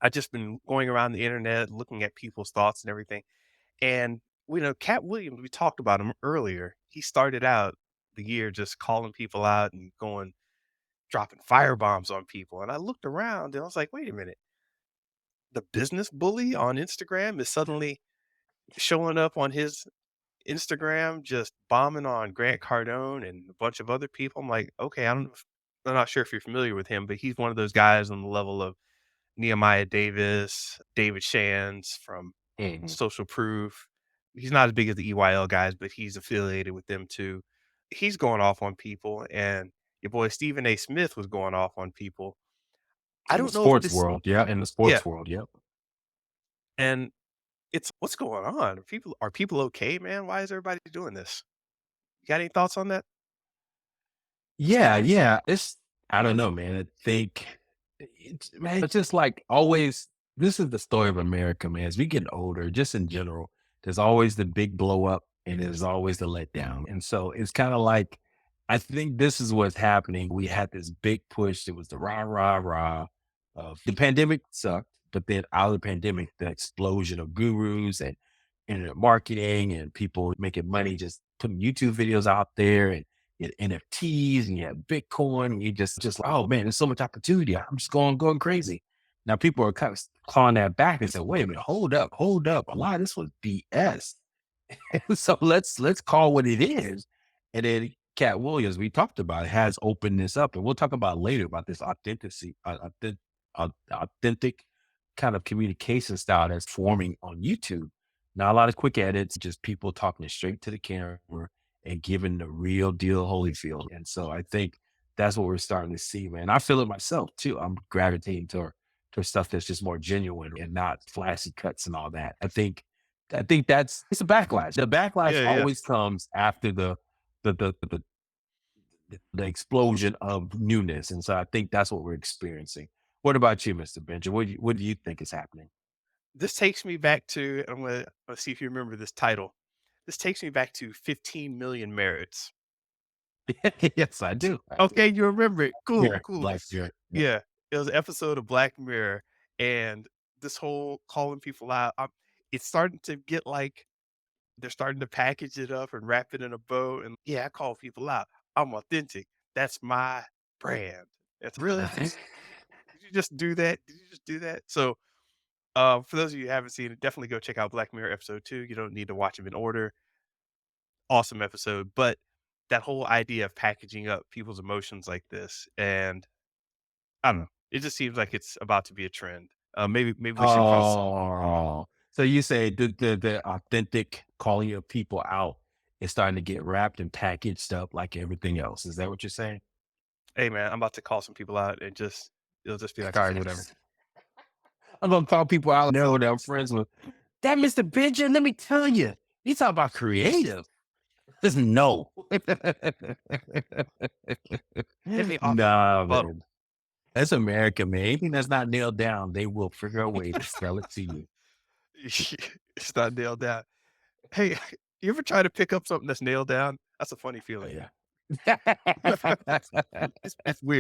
I just been going around the internet looking at people's thoughts and everything. And Katt Williams, we talked about him earlier. He started out the year just calling people out and dropping firebombs on people. And I looked around and I was like, wait a minute, the business bully on Instagram is suddenly showing up on his Instagram, just bombing on Grant Cardone and a bunch of other people. I'm like, okay, I'm not sure if you're familiar with him, but he's one of those guys on the level of Nehemiah Davis, David Shands from Mhm. Social Proof. He's not as big as the EYL guys, but he's affiliated with them too. He's going off on people, and your boy Stephen A. Smith was going off on people. I In the don't know if sports this, world, yeah, in the yeah, sports world, yep. and it's what's going on? Are people okay, man? Why is everybody doing this? You got any thoughts on that? Yeah, yeah. It's I don't know, man. I think it's just like always. This is the story of America, man. As we get older, just in general, there's always the big blow up and there's always the letdown. And so it's kind of like I think this is what's happening. We had this big push. It was the rah, rah, rah of the pandemic sucked, but then out of the pandemic, the explosion of gurus and internet marketing and people making money just putting YouTube videos out there and you had NFTs and you had Bitcoin. And you just like, oh man, there's so much opportunity. I'm just going crazy. Now people are kind of clawing that back and say, wait a minute, hold up. A lot of this was BS. So let's call what it is. And then Cat Williams, we talked about, has opened this up, and we'll talk about later about this authentic kind of communication style that's forming on YouTube. Not a lot of quick edits, just people talking straight to the camera and giving the real deal Holyfield. And so I think that's what we're starting to see, man. I feel it myself too. I'm gravitating to stuff that's just more genuine and not flashy cuts and all that. I think that's it's a backlash. The backlash Yeah, yeah. always comes after the the the, the explosion of newness. And so I think that's what we're experiencing. What about you, Mr. Benjamin? What do you think is happening? This takes me back to let's see if you remember this title. This takes me back to 15 Million Merits. Yes, I do. I do. Okay, you remember it. Cool, Here, cool. Black Mirror. Yeah. Yeah, it was an episode of Black Mirror, and this whole calling people out, it's starting to get like they're starting to package it up and wrap it in a bow, and yeah, I call people out. I'm authentic. That's my brand. It's really? Did you just do that? Did you just do that? So, for those of you who haven't seen it, definitely go check out Black Mirror episode 2. You don't need to watch them in order. Awesome episode, but that whole idea of packaging up people's emotions like this, and I don't know, it just seems like it's about to be a trend. Maybe we should Oh, so you say the authentic calling your people out is starting to get wrapped and packaged up like everything else. Is that what you're saying? hey man, I'm about to call some people out and just it'll just be like, "Alright, whatever." I'm gonna call people out know that I'm friends with. That Mr. Benjamin, let me tell you, he's talking about creative. Just no. Hit me off the Nah, bottle. man. That's America, man. Anything that's not nailed down, they will figure a way to sell it to you. It's not nailed down. Hey, you ever try to pick up something that's nailed down? That's a funny Oh, feeling. yeah. It's weird.